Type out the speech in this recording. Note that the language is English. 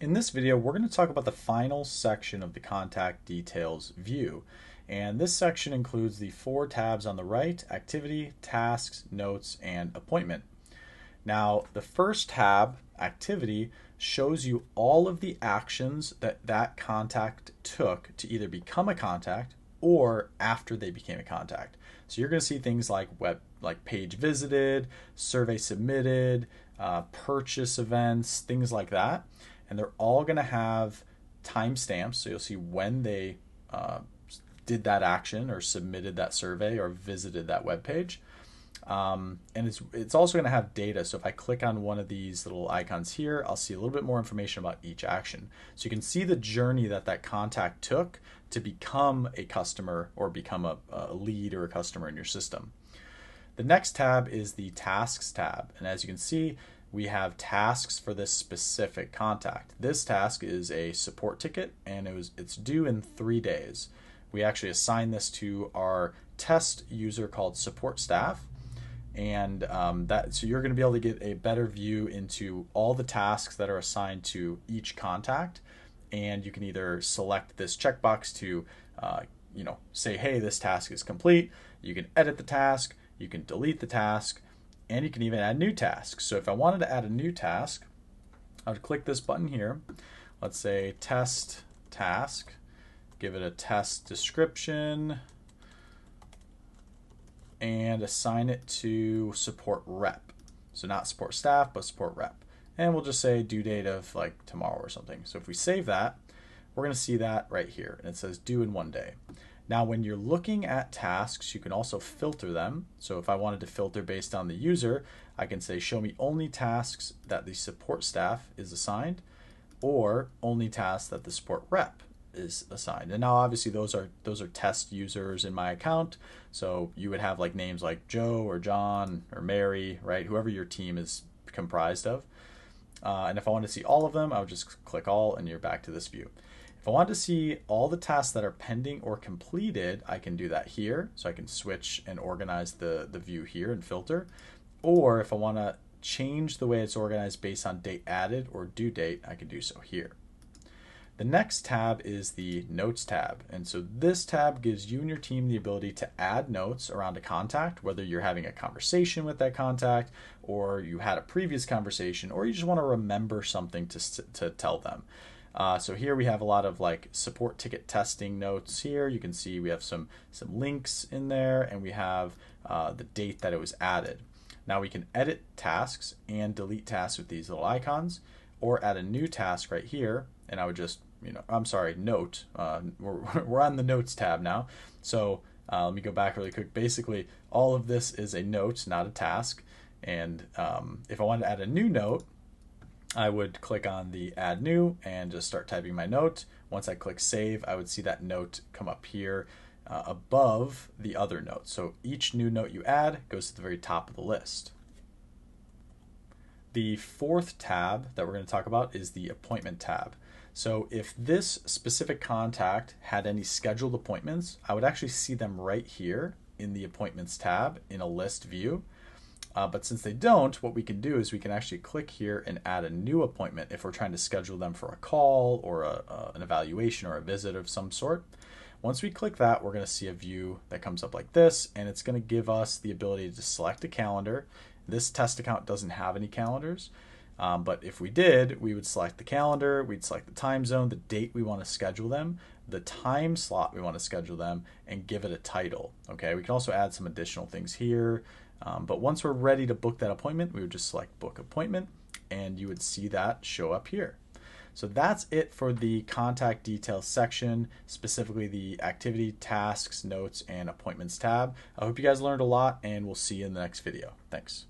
In this video, we're going to talk about the final section of the contact details view. And this section includes the 4 tabs on the right: activity, tasks, notes, and appointment. Now, the first tab, activity, shows you all of the actions that contact took to either become a contact or after they became a contact. So you're going to see things like page visited, survey submitted, purchase events, things like that. And they're all going to have timestamps, so you'll see when they did that action or submitted that survey or visited that web page. And it's also going to have data. So if I click on one of these little icons here, I'll see a little bit more information about each action. So you can see the journey that contact took to become a customer or become a lead or a customer in your system. The next tab is the tasks tab. And as you can see, we have tasks for this specific contact. This task is a support ticket, and it's due in 3 days. We actually assign this to our test user called support staff. And so you're going to be able to get a better view into all the tasks that are assigned to each contact. And you can either select this checkbox to say, hey, this task is complete. You can edit the task, you can delete the task, and you can even add new tasks. So if I wanted to add a new task, I would click this button here. Let's say test task, give it a test description, and assign it to support rep. So not support staff, but support rep. And we'll just say due date of like tomorrow or something. So if we save that, we're going to see that right here. And it says due in 1 day. Now, when you're looking at tasks, you can also filter them. So if I wanted to filter based on the user, I can say show me only tasks that the support staff is assigned, or only tasks that the support rep is assigned. And now obviously those are test users in my account. So you would have like names like Joe or John or Mary, right? Whoever your team is comprised of. And if I want to see all of them, I would just click all and you're back to this view. If I want to see all the tasks that are pending or completed, I can do that here. So I can switch and organize the view here and filter. Or if I want to change the way it's organized based on date added or due date, I can do so here. The next tab is the Notes tab. And so this tab gives you and your team the ability to add notes around a contact, whether you're having a conversation with that contact, or you had a previous conversation, or you just want to remember something to tell them. So here we have a lot of like support ticket testing notes here. You can see we have some links in there, and we have the date that it was added. Now we can edit tasks and delete tasks with these little icons, or add a new task right here. And I would just, note. We're on the Notes tab now. So let me go back really quick. Basically, all of this is a note, not a task. And if I wanted to add a new note, I would click on the add new and just start typing my note. Once I click save, I would see that note come up here above the other note. So each new note you add goes to the very top of the list. The fourth tab that we're going to talk about is the appointment tab. So if this specific contact had any scheduled appointments, I would actually see them right here in the appointments tab in a list view. But since they don't, what we can do is we can actually click here and add a new appointment if we're trying to schedule them for a call or an evaluation or a visit of some sort. Once we click that, we're going to see a view that comes up like this, and it's going to give us the ability to select a calendar. This test account doesn't have any calendars, but if we did, we would select the calendar, we'd select the time zone, the date we want to schedule them, the time slot we want to schedule them, and give it a title. Okay, we can also add some additional things here. But once we're ready to book that appointment, we would just select book appointment, and you would see that show up here. So that's it for the contact details section, specifically the activity, tasks, notes, and appointments tab. I hope you guys learned a lot, and we'll see you in the next video. Thanks.